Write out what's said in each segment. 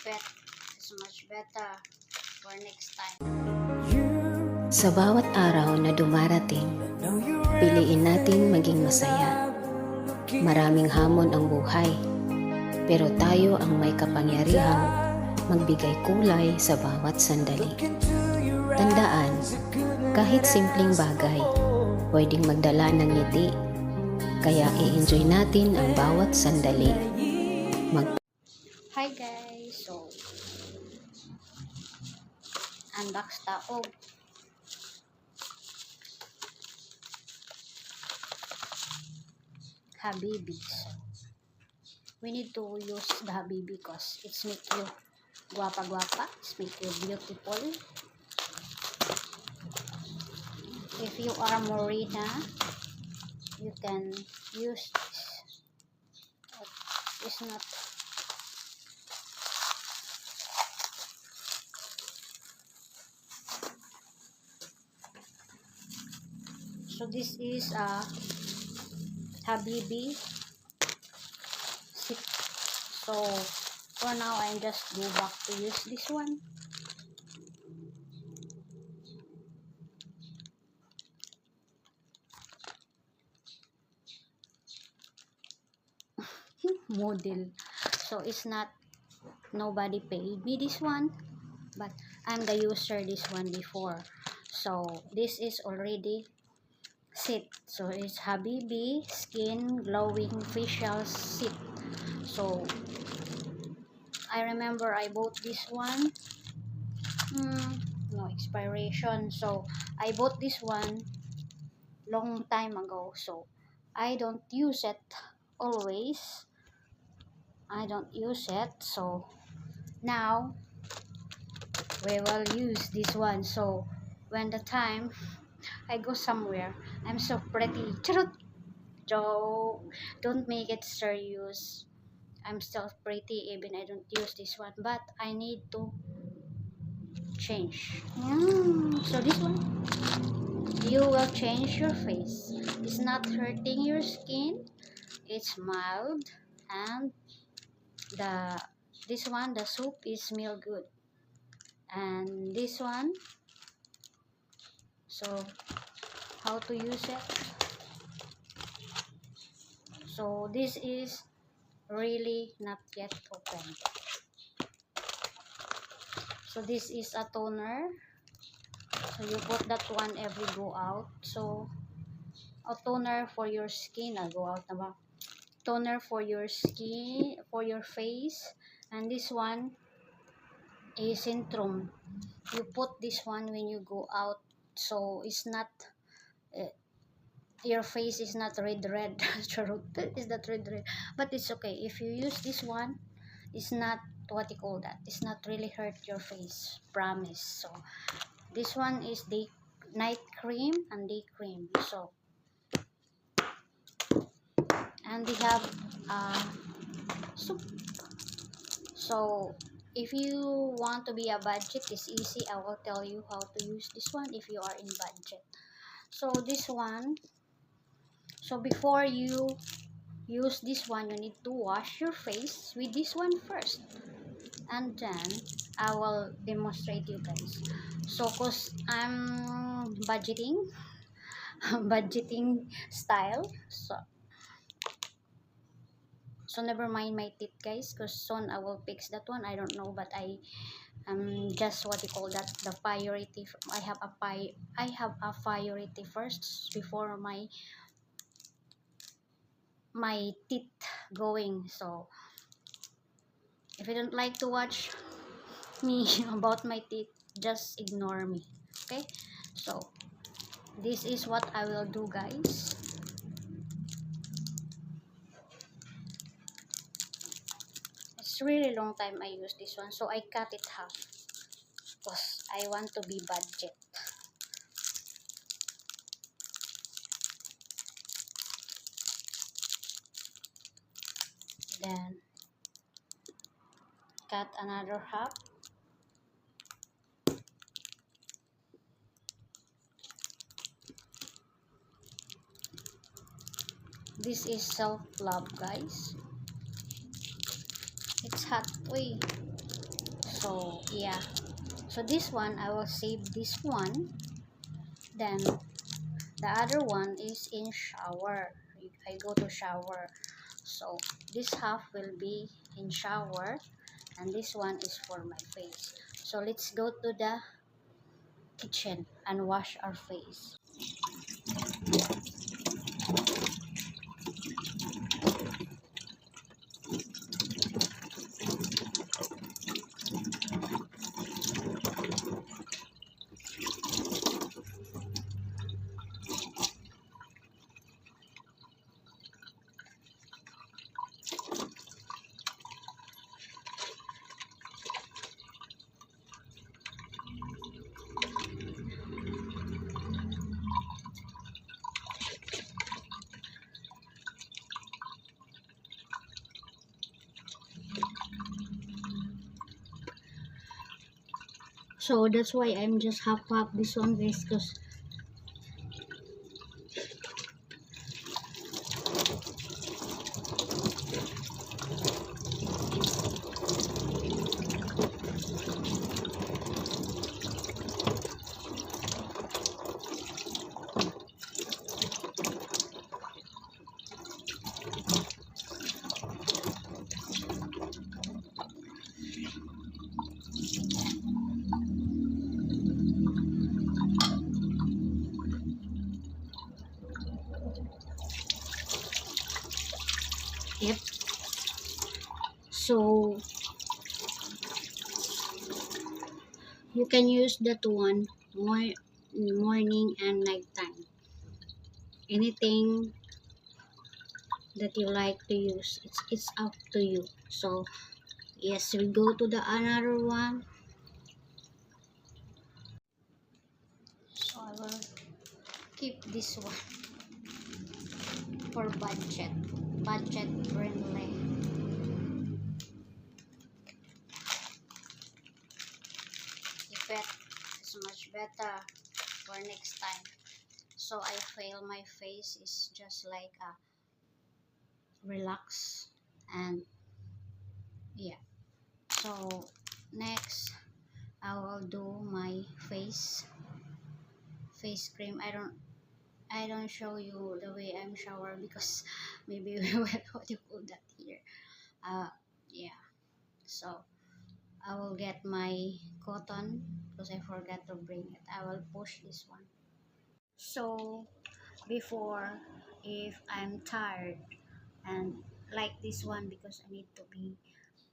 pet is much better for next time. Sa bawat araw na dumarating, piliin natin maging masaya. Maraming hamon ang buhay, pero tayo ang may kapangyarihang magbigay kulay sa bawat sandali. Tandaan, kahit simpleng bagay, pwedeng magdala ng ngiti. Kaya i-enjoy natin ang bawat sandali. Hi guys, so unbox taog. Habibi. We need to use the Habibi because it's make you guapa-guapa, it's make you beautiful. If you are Morena, you can use this. It's not so this is a Habibi. So for now I just go back to use this one. Model. So it's not, nobody paid me this one, but I'm the user this one before. So this is already set. So it's Habibi Skin Glowing Facial Set. So I remember I bought this one. No expiration. So I bought this one long time ago. So I don't use it always. I don't use it. So now we will use this one. So when the time I go somewhere, I'm so pretty. Charot! So don't make it serious. I'm still pretty even I don't use this one, but I need to change. So this one, you will change your face. It's not hurting your skin. It's mild, and this one, the soup is smell good. And this one, so how to use it? So this is really not yet open. So this is a toner. So you put that one every go out. So a toner for your skin. Go out na ba? Toner for your skin, for your face. And this one is Centrum. You put this one when you go out. So it's not, your face is not red. Is that red? But it's okay. If you use this one, it's not, what you call that, it's not really hurt your face, promise. So this one is the night cream and day cream. So and they have soup. So if you want to be a budget, it's easy. I will tell you how to use this one if you are in budget. So this one, so before you use this one, you need to wash your face with this one first, and then I will demonstrate you guys. So cause I'm budgeting budgeting style, so never mind my tip guys, because soon I will fix that one. I don't know, but I just, what you call that, the priority. I have a priority first before my teeth going. So if you don't like to watch me about my teeth, just ignore me, okay? So this is what I will do guys. It's really long time I use this one, so I cut it half because I want to be budget. Then cut another half. This is self-love guys. It's hot. Uy. So yeah, so this one I will save this one. Then the other one is in shower. I go to shower, so this half will be in shower and this one is for my face. So let's go to the kitchen and wash our face. So that's why I'm just half this one, guys, because yep. So you can use that one morning and nighttime. Anything that you like to use, it's up to you. So yes, we go to the another one. So I will keep this one for budget friendly. Effect is much better for next time. So I feel my face is just like a relax. And yeah, so next I will do my face cream. I don't show you the way I'm shower because maybe we will what you put that here. Yeah, so I will get my cotton because I forgot to bring it. I will push this one. So before, if I'm tired and like this one because I need to be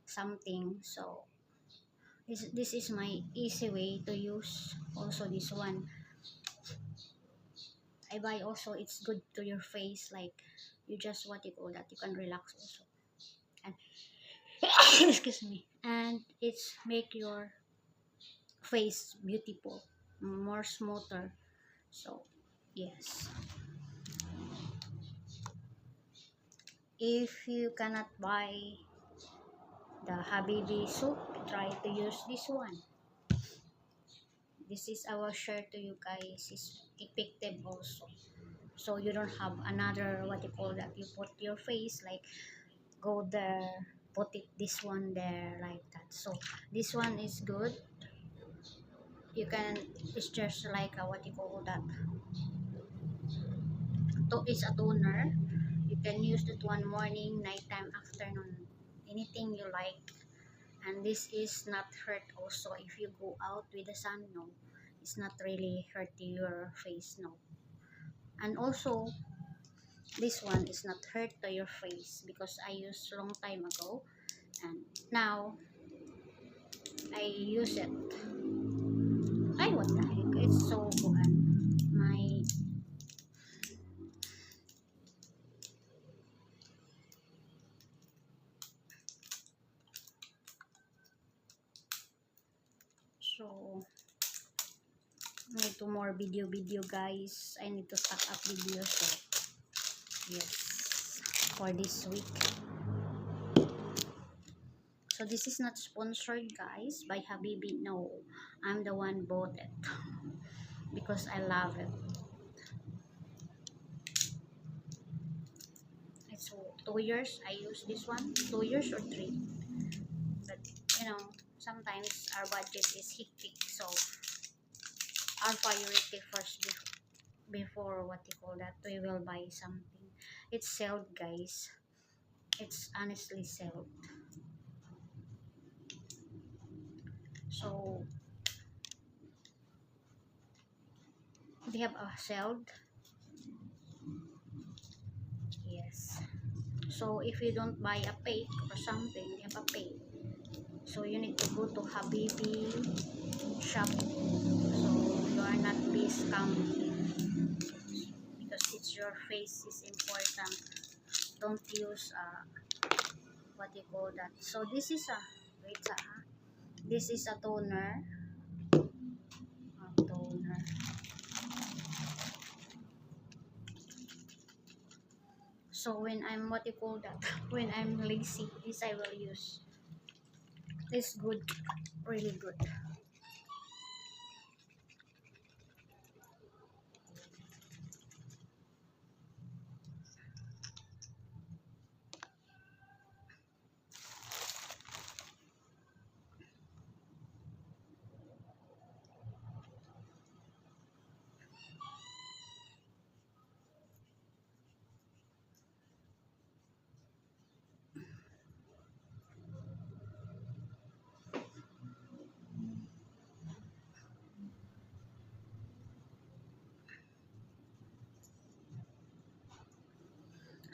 something, so this is my easy way to use also this one. I buy also, it's good to your face, like you just what you call that, you can relax also. And excuse me, and it's make your face beautiful, more smoother. So yes, if you cannot buy the Habibi soup, try to use this one. This is our share to you guys, is effective also, so you don't have another what you call that, you put your face like go there, put it this one there like that. So this one is good. You can, it's just like a what you call that, it's a toner. You can use that one morning, nighttime, afternoon, anything you like. And this is not hurt also if you go out with the sun, no, it's not really hurt your face, no. And also this one is not hurt to your face because I used long time ago and now I use it. Ay, what the heck, it's so good. My so I need to more video guys, I need to stack up videos. So yes, for this week. So this is not sponsored guys by Habibi, no, I'm the one bought it because I love it. It's 2 years I use this one, 2 years or 3, but you know, sometimes our budget is hectic, so our priority first before what you call that, we will buy something. It's sold, guys. It's honestly sold. So they have a sold. Yes. So if you don't buy a fake or something, you have a fake. So you need to go to Habibi shop. So you are not be scammed because it's your face is important. Don't use what you call that. So this is a wait this is a toner. A toner. So when I'm what you call that, when I'm lazy, this I will use. It's good, really good.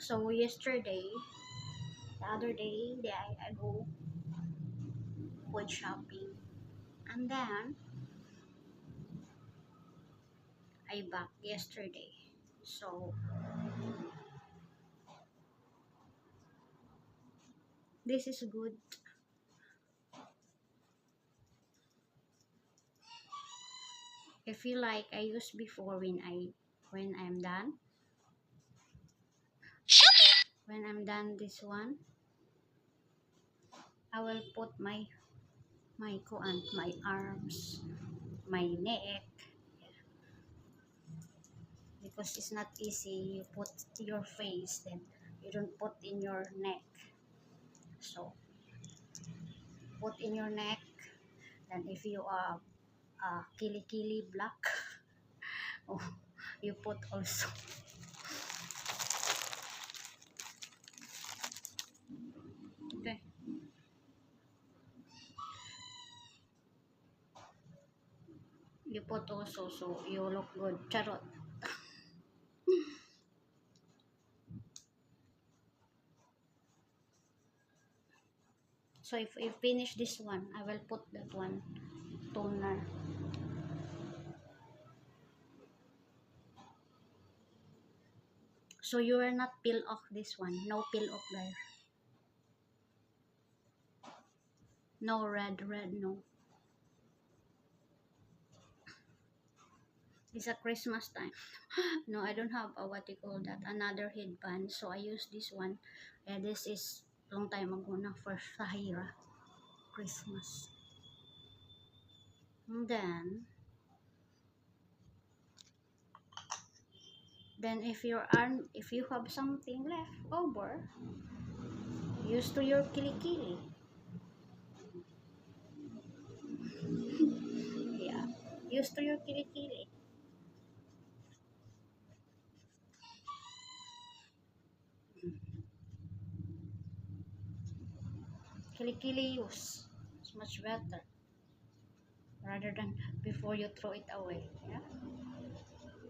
So yesterday, the other day, I go food shopping, and then I back yesterday. So this is good. I feel like I used before when I'm done. When I'm done this one, I will put my kuan, my arms, my neck, because it's not easy. You put your face, then you don't put in your neck. So put in your neck. Then if you are kili black, oh, you put also. Okay. You put also, so you look good. Charot. So if you finish this one, I will put that one toner. So you will not peel off this one. No peel off there. No red, no. It's a Christmas time. No, I don't have a what you call that, another headband. So I use this one. And this is long time ago na for Sahira Christmas. And then if you have something left over, use to your kilikili. Yeah, use to your kilikili. Kilikili use. It's much better rather than before you throw it away. Yeah.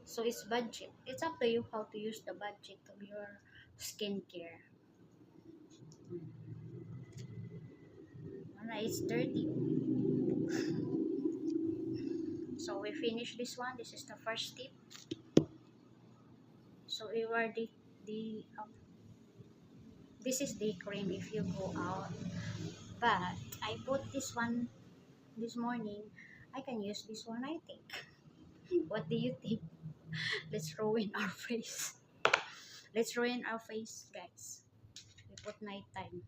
So it's budget. It's up to you how to use the budget of your skincare. Alright, it's dirty. So we finish this one. This is the first tip. So we were this is day cream if you go out. But I put this one this morning. I can use this one, I think. What do you think? Let's ruin our face. Let's ruin our face, guys. We put nighttime.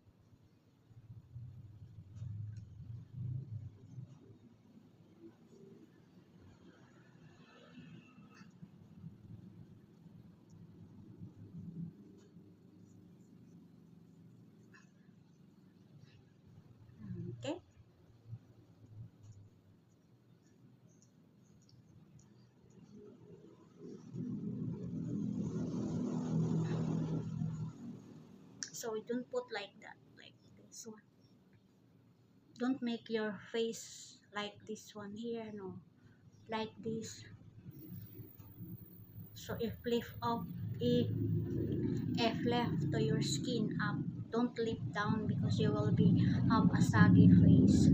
Okay. So don't put like that, like this one. Don't make your face like this one here, no, like this. So if left to your skin up, don't lift down because you will be have a saggy face.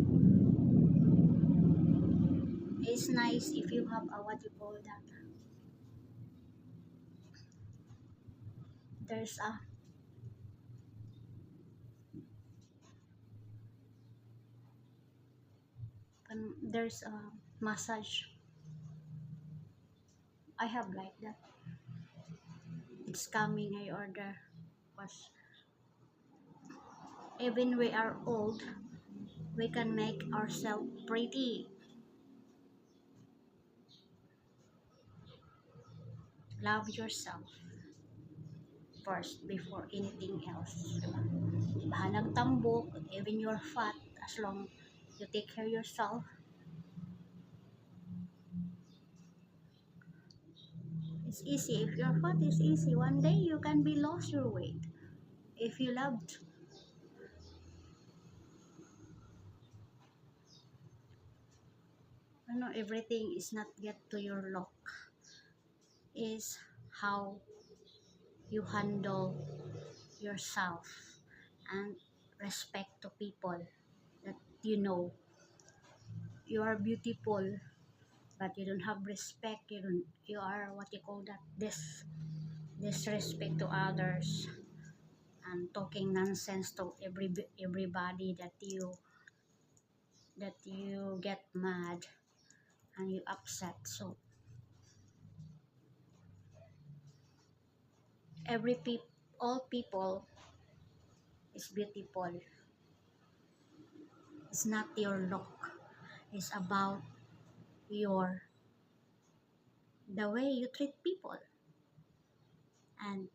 It's nice if you have a what you call that. There's a there's a massage. I have like that. It's coming. I order. Because even we are old, we can make ourselves pretty. Love yourself first before anything else. Diba? Ibahan ng tambok, even you're fat, as long you take care of yourself. It's easy. If you're fat, it's easy. One day you can be lost your weight. If you loved. Everything is not get to your look. Is how you handle yourself and respect to people that you know. You are beautiful, but you don't have respect. You are what you call that, disrespect to others, and talking nonsense to everybody that you get mad and you upset. So all people is beautiful. It's not your look. It's about the way you treat people and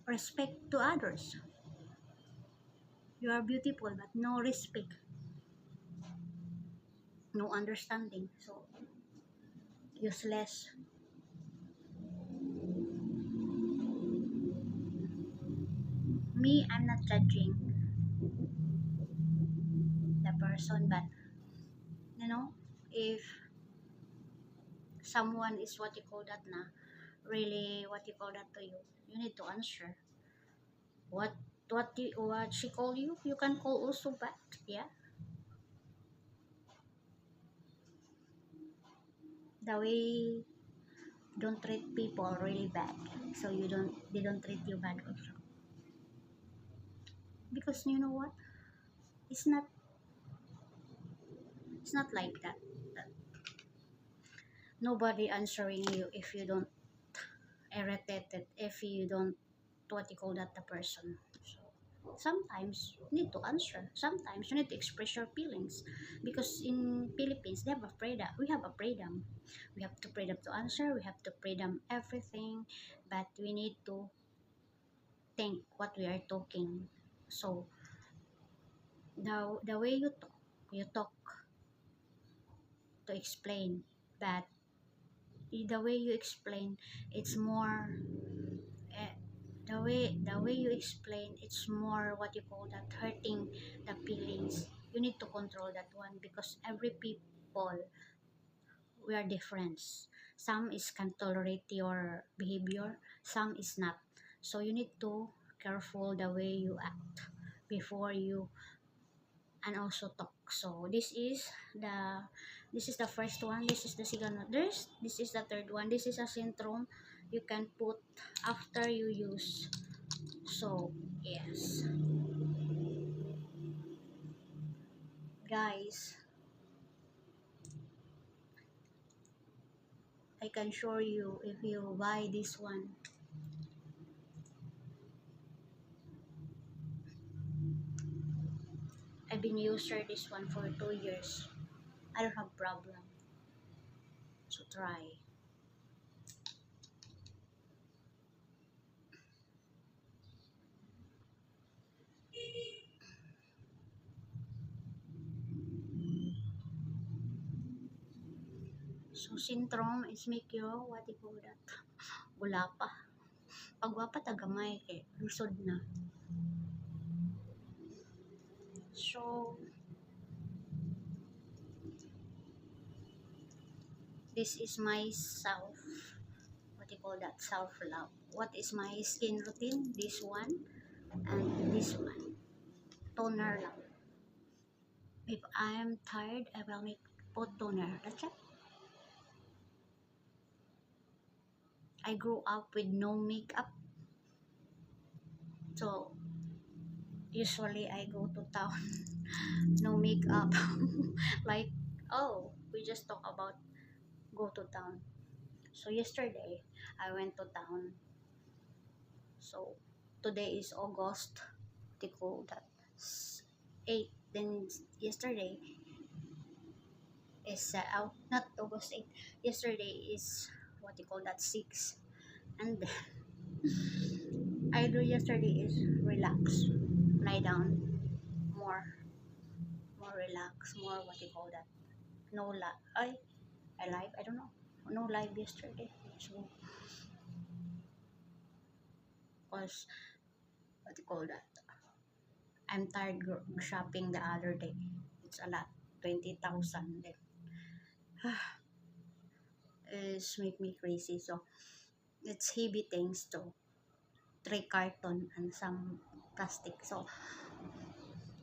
respect to others. You are beautiful, but no respect, no understanding. So useless. Me, I'm not judging the person, but if someone is what you call that na, really what you call that to you, you need to answer. What she call you, you can call also back. Yeah. The way don't treat people really bad, so they don't treat you bad also. Because you know what? It's not like that. Nobody answering you if you don't irritated, if you don't what you call that the person. So sometimes you need to answer. Sometimes you need to express your feelings, because in Philippines they have a freedom. We have a freedom. We have to freedom to answer. We have to freedom everything, but we need to think what we are talking. So the way you talk to explain, but the way you explain, it's more eh, the way you explain, it's more what you call that, hurting the feelings. You need to control that one, because every people, we are different. Some is can tolerate your behavior, some is not. So you need to careful the way you act before you and also talk. So this is the first one, this is the second one, this is the third one. This is a syndrome you can put after you use. So yes, guys, I can show you. If you buy this one, I've been using this one for 2 years. I don't have problem. So try. So syndrome is make you what you call that, gulapa. Pag wapa tagamay kay lusod na. So this is my self, what do you call that, self love. What is my skin routine? This one and this one, toner lang. If I am tired, I will make put toner. That's it. I grew up with no makeup, so usually I go to town no makeup. Like, oh, we just talk about go to town. So yesterday I went to town. So today is August, they call that 8. Then yesterday is not August 8. Yesterday is what you call that 6. And then I do yesterday is relax, lie down, more, more relax, more what you call that. No live. I live. I don't know. No live yesterday. So, cause what you call that? I'm tired shopping the other day. It's a lot. 20,000. Then it's make me crazy. So it's heavy things too. 3 carton and some plastic. So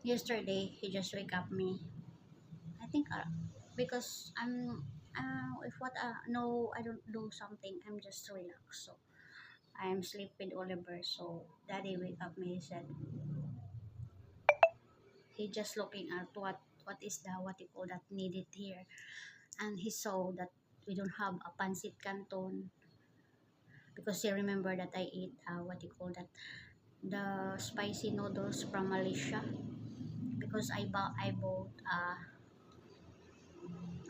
yesterday he just wake up me. I think because I'm if what no, I don't do something. I'm just relaxed. So I'm sleep with Oliver. So daddy wake up me. He said he just looking at what is the what you call that needed here, and he saw that we don't have a pancit canton because he remember that I ate what you call that, the spicy noodles from Malaysia, because I bought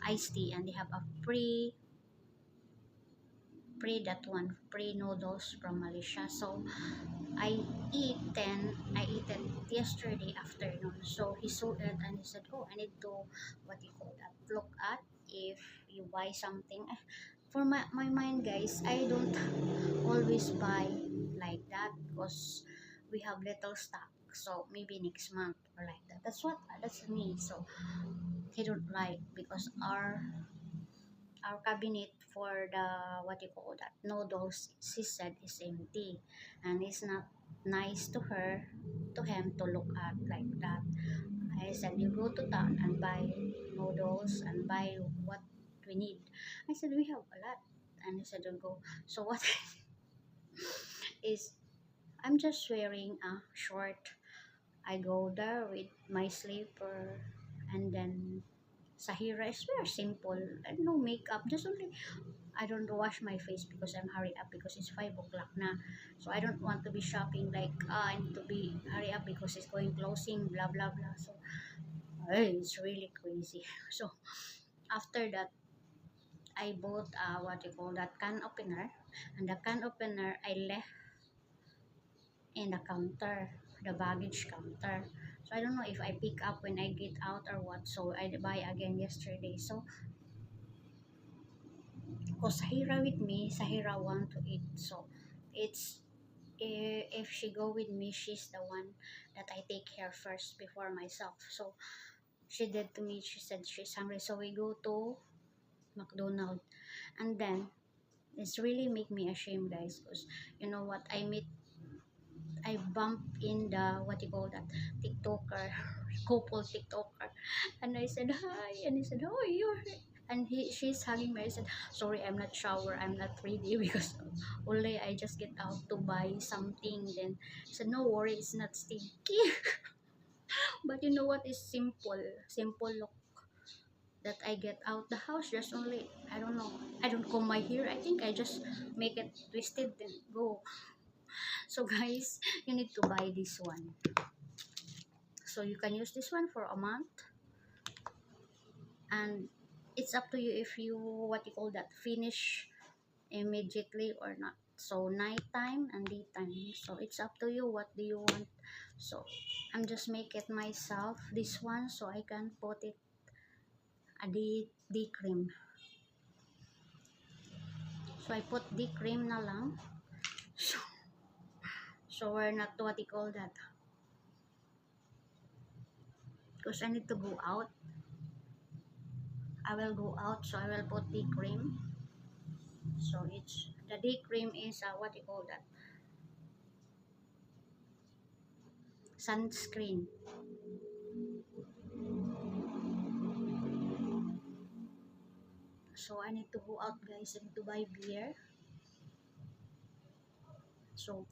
iced tea and they have a free that one free noodles from Malaysia. So I eat it yesterday afternoon. So he saw it and he said, oh, I need to what you call that, look at if you buy something. For my mind, guys, I don't always buy like that because we have little stock. So maybe next month or like that. That's me. So he don't like because our cabinet for the what you call that noodles, she said, is empty, and it's not nice to him to look at like that. I said, you go to town and buy noodles and buy what we need. I said, we have a lot. And he said, go. So what is, I'm just wearing a short. I go there with my slipper, and then Sahira is very simple and no makeup, just only I don't wash my face because I'm hurry up because it's 5 o'clock na. So I don't want to be shopping like I need to be hurry up because it's going closing, blah blah blah. So it's really crazy. So after that, I bought what you call that, can opener, and the can opener I left in the counter, the baggage counter. So I don't know if I pick up when I get out or what. So I buy again yesterday. So because Sahira with me, Sahira want to eat. So it's if she go with me, she's the one that I take care first before myself. So she did to me. She said she's hungry, so we go to McDonald's, and then it's really make me ashamed, guys, because you know what, I bump in the what you call that TikToker, couple TikToker, and I said hi, and he said, oh, you're, and she's hugging me. I said, sorry, I'm not shower, I'm not ready because only I just get out to buy something. Then I said, no worry, it's not stinky. But you know what is simple look that I get out the house, just only, I don't know, I don't comb my hair. I think I just make it twisted then go. So guys, you need to buy this one. So you can use this one for a month, and it's up to you if you what you call that finish immediately or not. So nighttime and daytime, so it's up to you what do you want. So I'm just make it myself this one so I can put it a D cream. So I put D cream na lang. So, so we're not what you call that, because I need to go out. I will go out, so I will put day cream. So it's the day cream is what you call that, sunscreen. So I need to go out, guys. I need to buy beer. So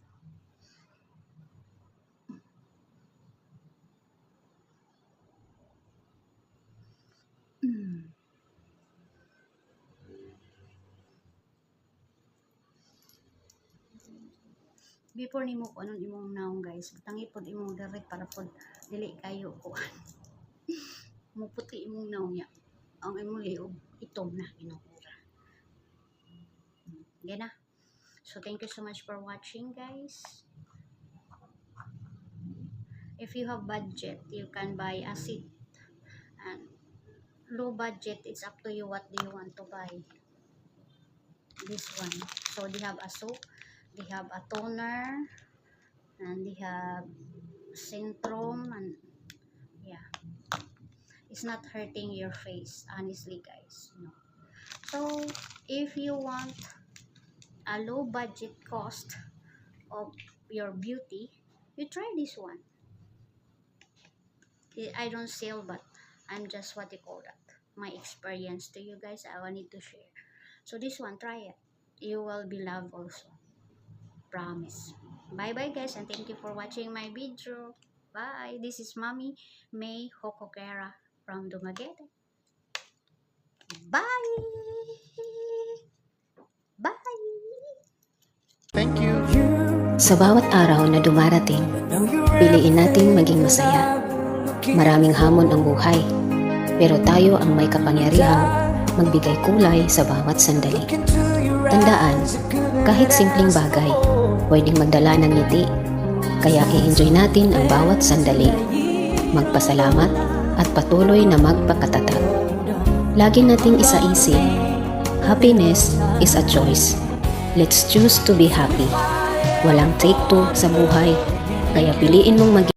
before nimo ko anon imong naong, guys, tangi pod imong direct para pod dili kayo ko mo puti imong naong ya. Ang imong liog itom na inokura. Yan na. So thank you so much for watching, guys. If you have budget, you can buy a seat. And low budget, it's up to you what do you want to buy. This one. So they have a soap, they have a toner, and they have Centrum, and yeah, it's not hurting your face, honestly, guys. No. So if you want a low budget cost of your beauty, you try this one. I don't sell, but I'm just what you call that, my experience to you guys. I wanted to share. So this one, try it. You will be loved also. Promise. Bye bye, guys, and thank you for watching my video. Bye. This is Mommy May Hokokera from Dumaguete. Bye. Bye. Thank you. Sa bawat araw na dumarating, piliin nating maging masaya. Maraming hamon ang buhay, pero tayo ang may kapangyarihang magbigay kulay sa bawat sandali. Tandaan, kahit simpleng bagay, pwedeng magdala ng ngiti. Kaya i-enjoy natin ang bawat sandali. Magpasalamat at patuloy na magpakatatag. Lagi nating isaisip, happiness is a choice. Let's choose to be happy. Walang take two sa buhay, kaya piliin mong maging